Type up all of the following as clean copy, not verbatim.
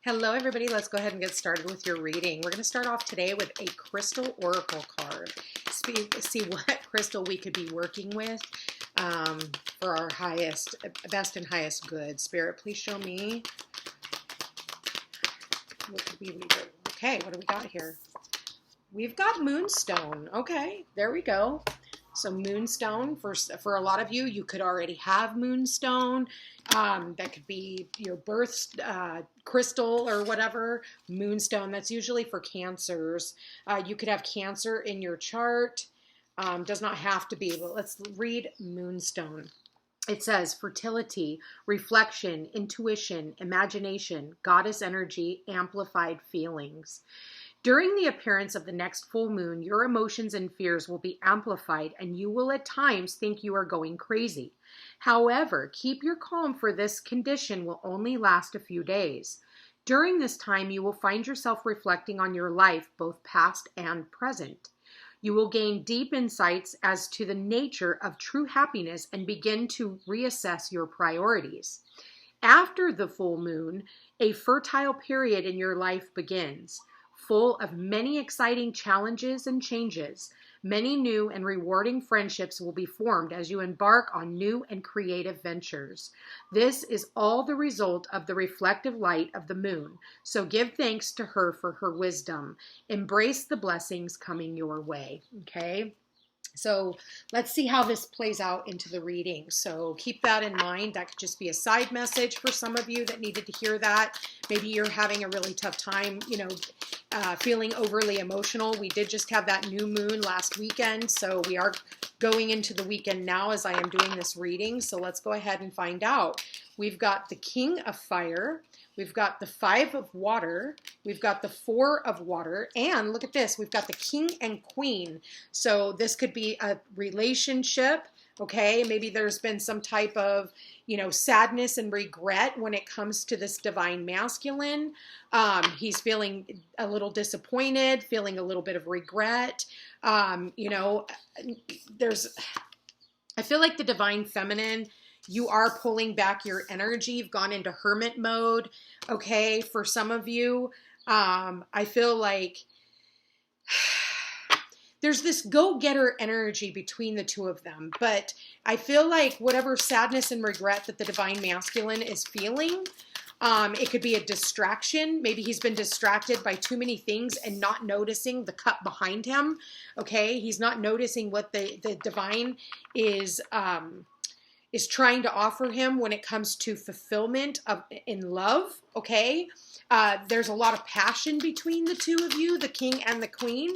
Hello everybody, let's go ahead and get started with your reading. We're going to start off today with a crystal oracle card. See what crystal we could be working with for our best and highest good. Spirit, please show me. What could we do? Okay, what do we got here? We've got moonstone. Okay, there we go. So moonstone, for a lot of you, you could already have moonstone. That could be your birth crystal or whatever. Moonstone, that's usually for cancers. You could have cancer in your chart. Does not have to be, but let's read moonstone. It says fertility, reflection, intuition, imagination, goddess energy, amplified feelings. During the appearance of the next full moon, your emotions and fears will be amplified and you will at times think you are going crazy. However, keep your calm, for this condition will only last a few days. During this time, you will find yourself reflecting on your life, both past and present. You will gain deep insights as to the nature of true happiness and begin to reassess your priorities. After the full moon, a fertile period in your life begins, full of many exciting challenges and changes. Many new and rewarding friendships will be formed as you embark on new and creative ventures. This is all the result of the reflective light of the moon, so give thanks to her for her wisdom. Embrace the blessings coming your way, okay? So let's see how this plays out into the reading. So keep that in mind. That could just be a side message for some of you that needed to hear that. Maybe you're having a really tough time, feeling overly emotional. We did just have that new moon last weekend, so we are going into the weekend now as I am doing this reading. So let's go ahead and find out. We've got the King of Fire. We've got the 5 of Water. We've got the 4 of Water. And look at this. We've got the King and Queen. So this could be a relationship, okay? Maybe there's been some type of, sadness and regret when it comes to this divine masculine. He's feeling a little disappointed, feeling a little bit of regret. I feel like the divine feminine, you are pulling back your energy. You've gone into hermit mode, okay? For some of you, I feel like there's this go-getter energy between the two of them. But I feel like whatever sadness and regret that the divine masculine is feeling, it could be a distraction. Maybe he's been distracted by too many things and not noticing the cup behind him, okay? He's not noticing what the divine is trying to offer him when it comes to fulfillment in love, okay? There's a lot of passion between the two of you, the king and the queen.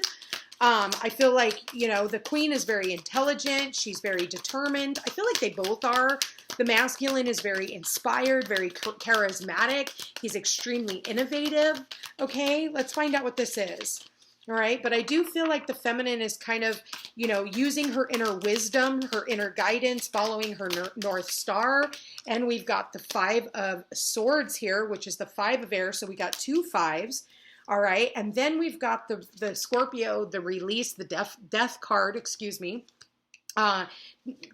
I feel like, the queen is very intelligent. She's very determined. I feel like they both are. The masculine is very inspired, very charismatic. He's extremely innovative, okay? Let's find out what this is. All right, but I do feel like the feminine is kind of, using her inner wisdom, her inner guidance, following her North Star. And we've got the 5 of Swords here, which is the 5 of Air. So we got 2 5s. All right, and then we've got the Scorpio, the release, the death card, excuse me.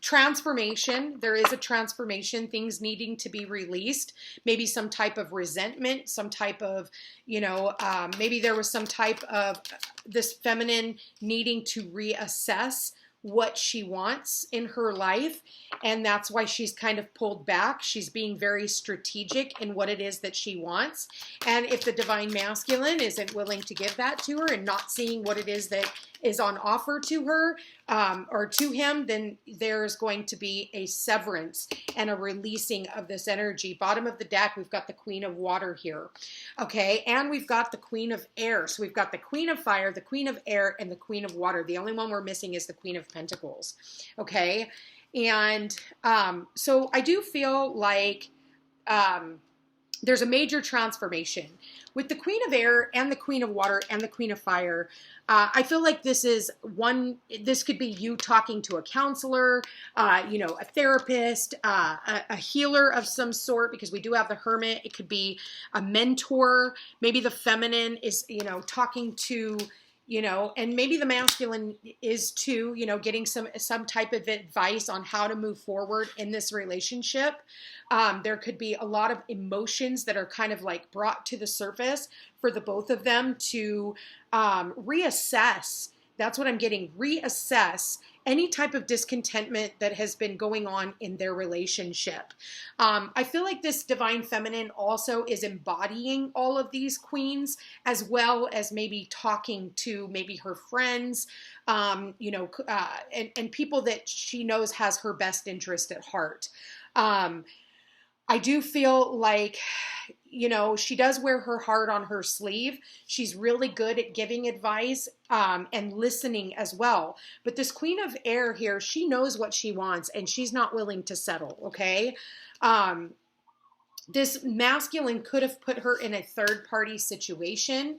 Transformation. There is a transformation, things needing to be released, maybe some type of resentment, some type of, maybe there was some type of this feminine needing to reassess what she wants in her life. And that's why she's kind of pulled back. She's being very strategic in what it is that she wants. And if the divine masculine isn't willing to give that to her and not seeing what it is that is on offer to her or to him, then there's going to be a severance and a releasing of this energy. Bottom of the deck, we've got the Queen of Water here. Okay, and we've got the Queen of Air. So we've got the Queen of Fire, the Queen of Air, and the Queen of Water. The only one we're missing is the Queen of Pentacles. Okay, and so I do feel like there's a major transformation with the Queen of Air and the Queen of Water and the Queen of Fire. I feel like this could be you talking to a counselor, a therapist, a healer of some sort, because we do have the Hermit. It could be a mentor. Maybe the feminine is, talking to, and maybe the masculine is too, getting some type of advice on how to move forward in this relationship. There could be a lot of emotions that are kind of like brought to the surface for the both of them to reassess. That's what I'm getting. Reassess any type of discontentment that has been going on in their relationship. I feel like this divine feminine also is embodying all of these queens, as well as maybe talking to maybe her friends, and people that she knows has her best interest at heart. I do feel like, she does wear her heart on her sleeve. She's really good at giving advice and listening as well. But this Queen of Air here, she knows what she wants and she's not willing to settle, okay? This masculine could have put her in a third-party situation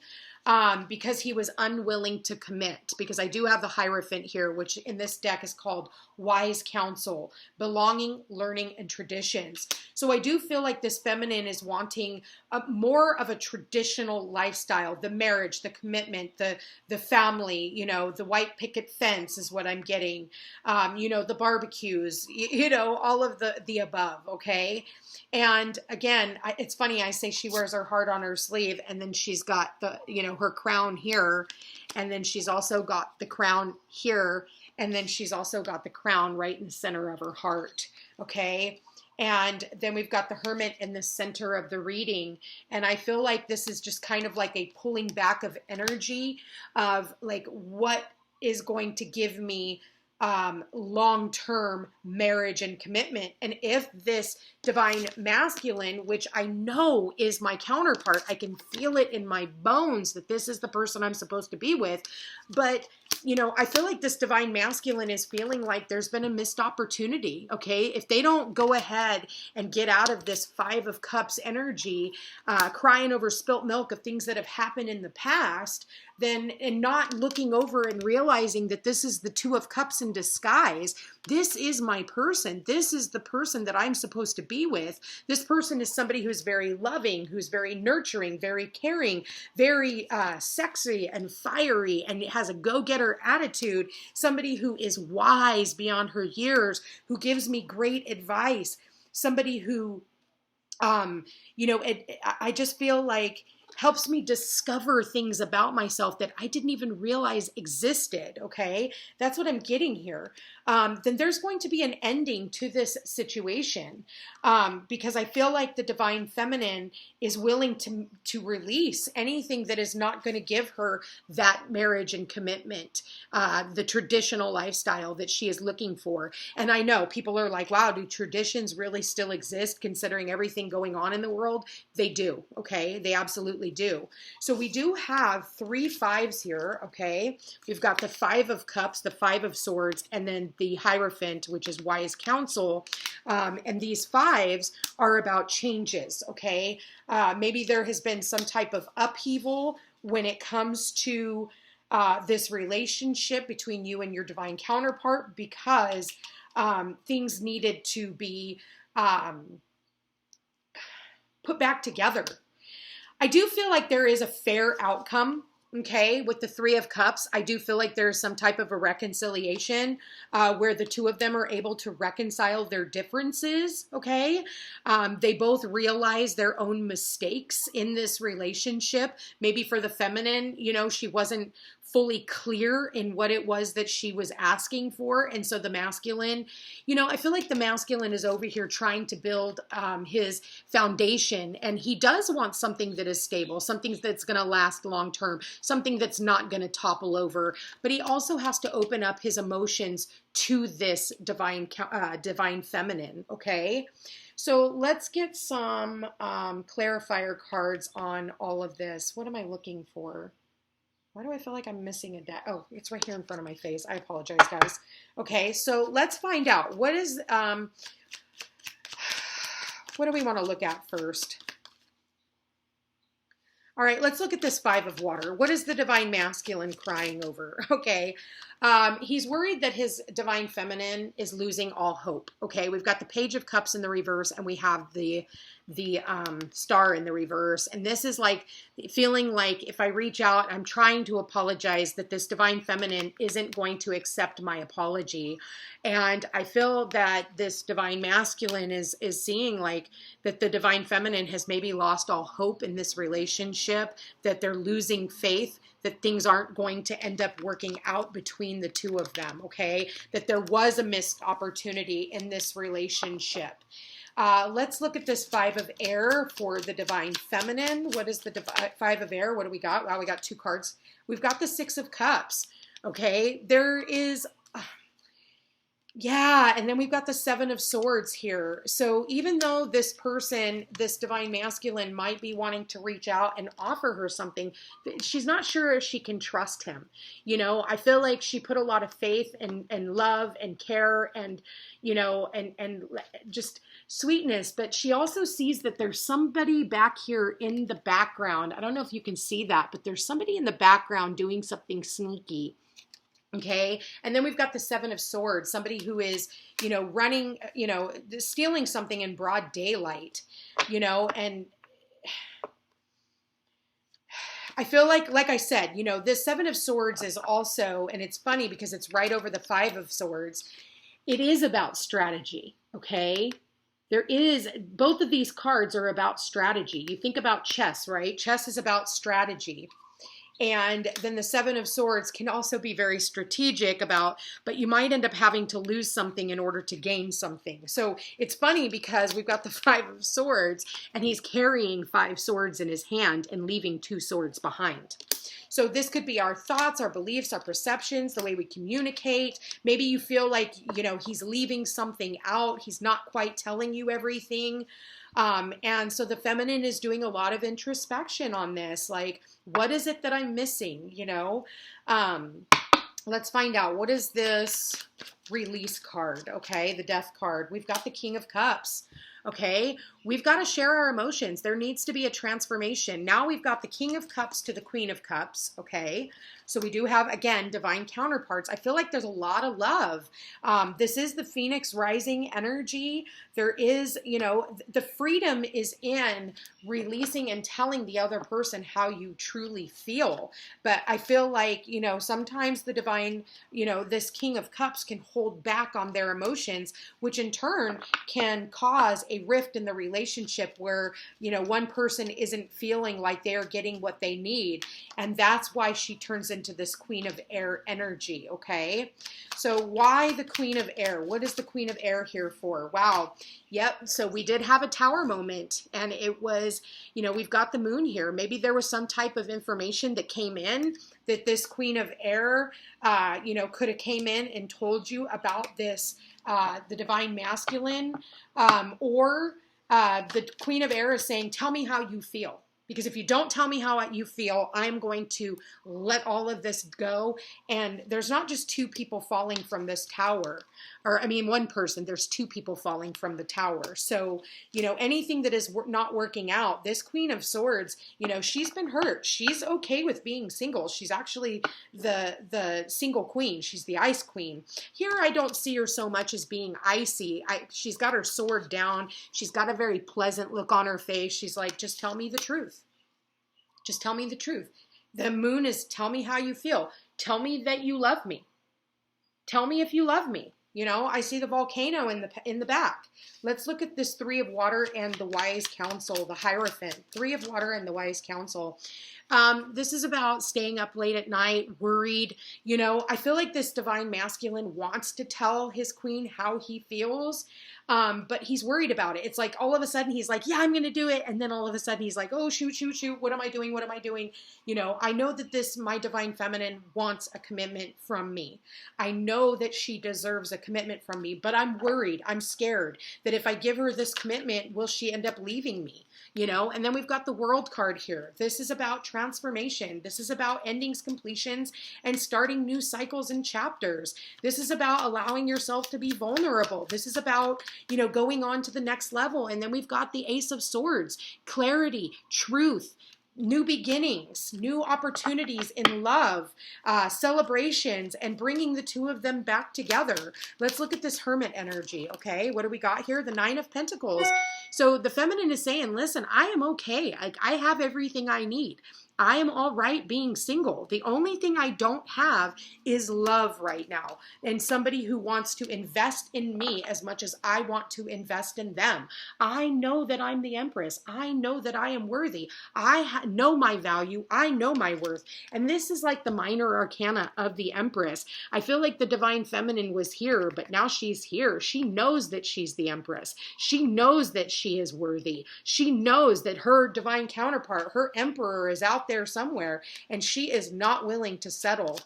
because he was unwilling to commit. Because I do have the Hierophant here, which in this deck is called Wise Counsel, Belonging, Learning, and Traditions. So I do feel like this feminine is wanting more of a traditional lifestyle, the marriage, the commitment, the family, the white picket fence is what I'm getting, the barbecues, all of the above, okay? And again, it's funny, I say she wears her heart on her sleeve, and then she's got the, her crown here, and then she's also got the crown here, and then she's also got the crown right in the center of her heart, okay? And then we've got the Hermit in the center of the reading. And I feel like this is just kind of like a pulling back of energy of like, what is going to give me long-term marriage and commitment. And if this divine masculine, which I know is my counterpart, I can feel it in my bones that this is the person I'm supposed to be with. But, I feel like this divine masculine is feeling like there's been a missed opportunity, okay? If they don't go ahead and get out of this Five of Cups energy, crying over spilt milk of things that have happened in the past, then, and not looking over and realizing that this is the Two of Cups in disguise. This is my person. This is the person that I'm supposed to be with. This person is somebody who's very loving, who's very nurturing, very caring, very sexy and fiery, and has a go-getter attitude. Somebody who is wise beyond her years, who gives me great advice. Somebody who, I just feel like helps me discover things about myself that I didn't even realize existed, okay? That's what I'm getting here. Then there's going to be an ending to this situation because I feel like the divine feminine is willing to release anything that is not going to give her that marriage and commitment, the traditional lifestyle that she is looking for. And I know people are like, wow, do traditions really still exist considering everything going on in the world? They do, okay? They absolutely do. So we do have 3 fives here, okay? We've got the Five of Cups, the Five of Swords, and then the Hierophant, which is Wise Counsel. And these fives are about changes, okay? Maybe there has been some type of upheaval when it comes to this relationship between you and your divine counterpart because things needed to be put back together. I do feel like there is a fair outcome, okay, with the Three of Cups. I do feel like there's some type of a reconciliation where the two of them are able to reconcile their differences, okay? They both realize their own mistakes in this relationship. Maybe for the feminine, she wasn't fully clear in what it was that she was asking for. And so the masculine, I feel like the masculine is over here trying to build his foundation. And he does want something that is stable, something that's going to last long term, something that's not going to topple over. But he also has to open up his emotions to this divine feminine, okay? So let's get some clarifier cards on all of this. What am I looking for? Why do I feel like I'm missing a deck? Oh, it's right here in front of my face. I apologize, guys. Okay, so let's find out. What is, what do we want to look at first? All right, let's look at this Five of Water. What is the divine masculine crying over? Okay, he's worried that his divine feminine is losing all hope. Okay, we've got the Page of Cups in the reverse, and we have the the star in the reverse. And this is like feeling like if I reach out, I'm trying to apologize, that this divine feminine isn't going to accept my apology. And I feel that this divine masculine is seeing like that the divine feminine has maybe lost all hope in this relationship, that they're losing faith, that things aren't going to end up working out between the two of them, okay? That there was a missed opportunity in this relationship. Let's look at this 5 of air for the divine feminine. What is the 5 of air? What do we got? Wow, we got 2 cards. We've got the 6 of cups, okay? There is... yeah, and then we've got the 7 of swords here. So even though this person, this divine masculine, might be wanting to reach out and offer her something, she's not sure if she can trust him. You know, I feel like she put a lot of faith and love and care and, you know, and just sweetness, but she also sees that there's somebody back here in the background. I don't know if you can see that, but there's somebody in the background doing something sneaky. Okay. And then we've got the 7 of swords, somebody who is, you know, running, you know, stealing something in broad daylight, you know, and I feel like I said, you know, this 7 of swords is also, and it's funny because it's right over the 5 of swords. It is about strategy. Okay. There is, both of these cards are about strategy. You think about chess, right? Chess is about strategy. And then the 7 of swords can also be very strategic about, but you might end up having to lose something in order to gain something. So it's funny because we've got the 5 of swords and he's carrying 5 swords in his hand and leaving 2 swords behind. So this could be our thoughts, our beliefs, our perceptions, the way we communicate. Maybe you feel like, you know, he's leaving something out. He's not quite telling you everything. And so the feminine is doing a lot of introspection on this. Like, what is it that I'm missing? You know, let's find out. What is this release card? Okay. The death card. We've got the King of Cups. Okay. We've got to share our emotions. There needs to be a transformation. Now we've got the King of Cups to the Queen of Cups. Okay. So we do have, again, divine counterparts. I feel like there's a lot of love. This is the Phoenix rising energy. There is, you know, the freedom is in releasing and telling the other person how you truly feel. But I feel like, you know, sometimes the divine, you know, this King of Cups can hold back on their emotions, which in turn can cause a rift in the relationship where, you know, one person isn't feeling like they're getting what they need. And that's why she turns into this Queen of Air energy, okay? So why the Queen of Air? What is the Queen of Air here for? Wow. Yep. So we did have a tower moment, and it was, you know, we've got the moon here. Maybe there was some type of information that came in that this Queen of Air, you know, could have came in and told you about this, the divine masculine, or the Queen of Air is saying, tell me how you feel. Because if you don't tell me how you feel, I'm going to let all of this go. And there's not just 2 people falling from this tower. Or, I mean, 1 person. There's 2 people falling from the tower. So, you know, anything that is not working out, this Queen of Swords, you know, she's been hurt. She's okay with being single. She's actually the single queen. She's the ice queen. Here, I don't see her so much as being icy. She's got her sword down. She's got a very pleasant look on her face. She's like, just tell me the truth. Just tell me the truth. The moon is, tell me how you feel. Tell me that you love me. Tell me if you love me. You know, I see the volcano in the back. Let's look at this 3 of water and the wise counsel, the Hierophant. 3 of water and the wise counsel. This is about staying up late at night, worried. You know, I feel like this divine masculine wants to tell his queen how he feels, but he's worried about it. It's like all of a sudden he's like, yeah, I'm going to do it. And then all of a sudden he's like, oh, shoot, shoot, shoot. What am I doing? What am I doing? You know, I know that this, my divine feminine, wants a commitment from me. I know that she deserves a commitment from me, but I'm worried. I'm scared that if I give her this commitment, will she end up leaving me? You know, and then we've got the World card here. This is about transformation. This is about endings, completions, and starting new cycles and chapters. This is about allowing yourself to be vulnerable. This is about, you know, going on to the next level. And then we've got the Ace of Swords, clarity, truth, new beginnings, new opportunities in love, celebrations, and bringing the two of them back together. Let's look at this Hermit energy, okay? What do we got here? The Nine of Pentacles. So the feminine is saying, listen, I am okay. I have everything I need. I am all right being single. The only thing I don't have is love right now, and somebody who wants to invest in me as much as I want to invest in them. I know that I'm the Empress. I know that I am worthy. I know my value. I know my worth. And this is like the minor arcana of the Empress. I feel like the divine feminine was here, but now she's here. She knows that she's the Empress. She knows that she is worthy. She knows that her divine counterpart, her emperor, is out there somewhere, and she is not willing to settle.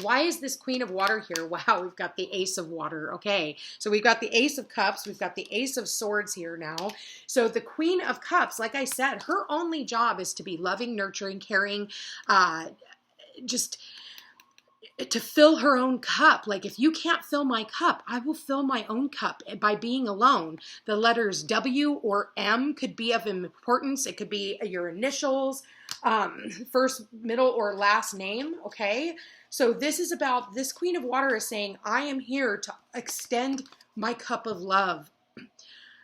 Why is this Queen of Water here? Wow, we've got the Ace of Water. Okay, so we've got the Ace of Cups. We've got the Ace of Swords here now. So the Queen of Cups, like I said, her only job is to be loving, nurturing, caring, just to fill her own cup. Like, if you can't fill my cup, I will fill my own cup by being alone. The letters W or M could be of importance. It could be your initials, first, middle, or last name, okay? So this is about, this Queen of Water is saying, I am here to extend my cup of love.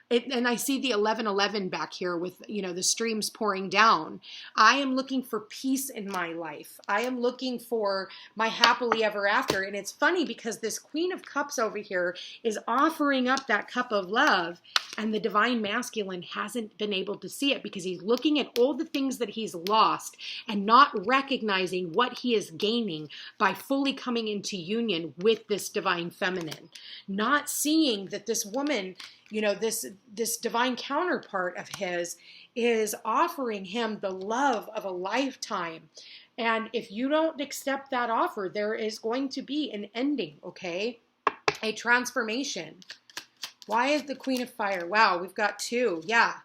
And I see the 1111 back here with, you know, the streams pouring down. I am looking for peace in my life. I am looking for my happily ever after. And it's funny because this Queen of Cups over here is offering up that cup of love, and the divine masculine hasn't been able to see it because he's looking at all the things that he's lost and not recognizing what he is gaining by fully coming into union with this divine feminine. Not seeing that this woman, you know, this divine counterpart of his is offering him the love of a lifetime. And if you don't accept that offer, there is going to be an ending, okay? A transformation. Why is the Queen of Fire? Wow, we've got two. Yeah.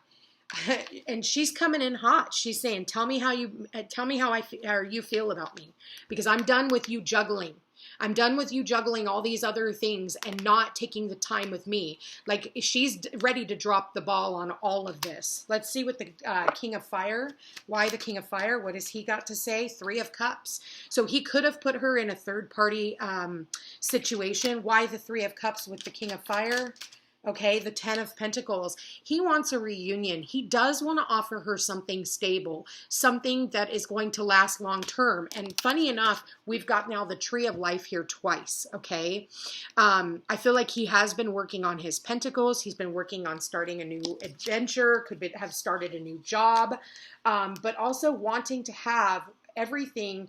And she's coming in hot. She's saying, tell me how you feel about me, because I'm done with you juggling. I'm done with you juggling all these other things and not taking the time with me. Like, she's ready to drop the ball on all of this. Let's see what the King of Fire, why the King of Fire, what has he got to say? Three of Cups. So he could have put her in a third party situation. Why the Three of Cups with the King of Fire? Okay, the 10 of Pentacles. He wants a reunion. He does want to offer her something stable, something that is going to last long term. And funny enough, we've got now the Tree of Life here twice, okay? I feel like he has been working on his Pentacles. He's been working on starting a new adventure, have started a new job, but also wanting to have everything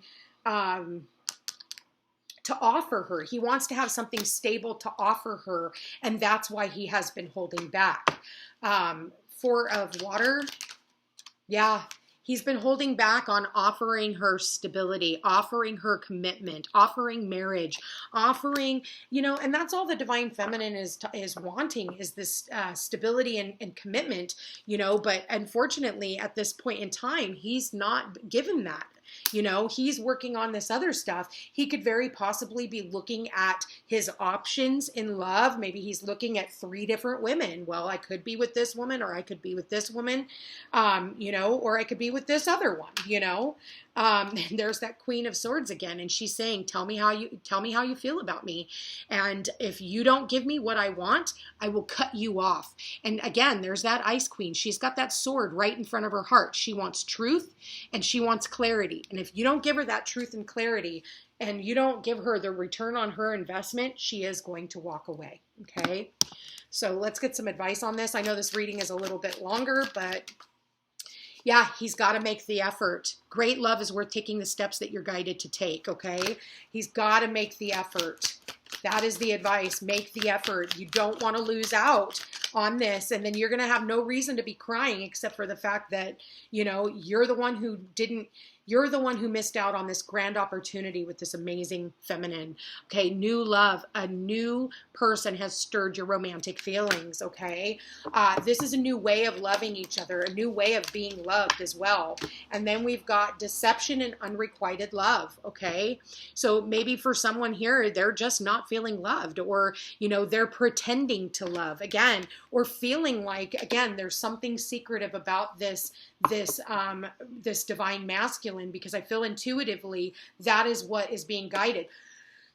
to offer her. He wants to have something stable to offer her, and that's why he has been holding back. Four of Water. Yeah, he's been holding back on offering her stability, offering her commitment, offering marriage, offering, you know, and that's all the divine feminine is wanting, is this stability and commitment, you know, but unfortunately at this point in time, he's not given that. You know, he's working on this other stuff. He could very possibly be looking at his options in love. Maybe he's looking at 3 different women. Well, I could be with this woman, or I could be with this woman, you know, or I could be with this other one, you know. There's that Queen of Swords again, and she's saying, tell me how you feel about me. And if you don't give me what I want, I will cut you off. And again, there's that Ice Queen. She's got that sword right in front of her heart. She wants truth and she wants clarity. And if you don't give her that truth and clarity, and you don't give her the return on her investment, she is going to walk away. Okay. So let's get some advice on this. I know this reading is a little bit longer, but yeah, he's got to make the effort. Great love is worth taking the steps that you're guided to take, okay? He's got to make the effort. That is the advice. Make the effort. You don't want to lose out on this, and then you're going to have no reason to be crying except for the fact that, you know, you're the one who missed out on this grand opportunity with this amazing feminine. Okay, new love, a new person has stirred your romantic feelings, okay? This is a new way of loving each other, a new way of being loved as well. And then we've got deception and unrequited love, okay? So maybe for someone here, they're just not feeling loved, or, you know, they're pretending to love. Again, or feeling like, again, there's something secretive about this divine masculine, because I feel intuitively that is what is being guided.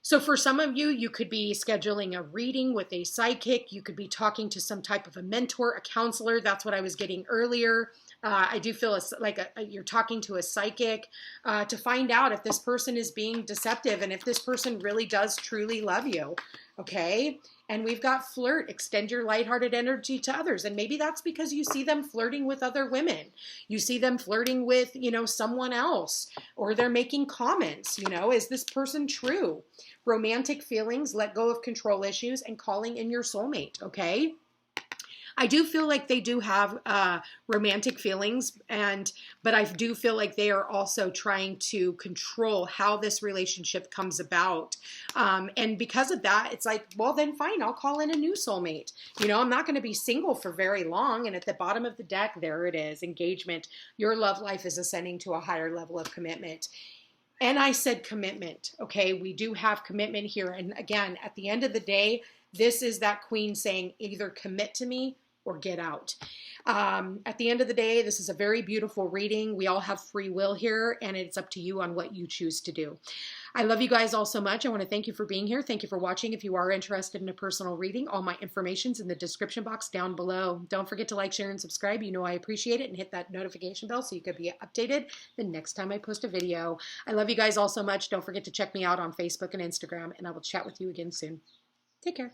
So for some of you, you could be scheduling a reading with a psychic. You could be talking to some type of a mentor, a counselor. That's what I was getting earlier. I do feel like you're talking to a psychic to find out if this person is being deceptive and if this person really does truly love you. Okay. And we've got flirt, extend your lighthearted energy to others. And maybe that's because you see them flirting with other women. You see them flirting with, someone else, or they're making comments, is this person true? Romantic feelings, let go of control issues, and calling in your soulmate. Okay. I do feel like they do have romantic feelings, but I do feel like they are also trying to control how this relationship comes about. And because of that, it's like, well, then fine, I'll call in a new soulmate. I'm not going to be single for very long. And at the bottom of the deck, there it is, engagement. Your love life is ascending to a higher level of commitment. And I said commitment. Okay, we do have commitment here. And again, at the end of the day, this is that queen saying either commit to me or get out. At the end of the day, this is a very beautiful reading. We all have free will here, and it's up to you on what you choose to do. I love you guys all so much. I want to thank you for being here. Thank you for watching. If you are interested in a personal reading, all my information's in the description box down below. Don't forget to like, share, and subscribe. I appreciate it, and hit that notification bell so you could be updated the next time I post a video. I love you guys all so much. Don't forget to check me out on Facebook and Instagram, and I will chat with you again soon. Take care.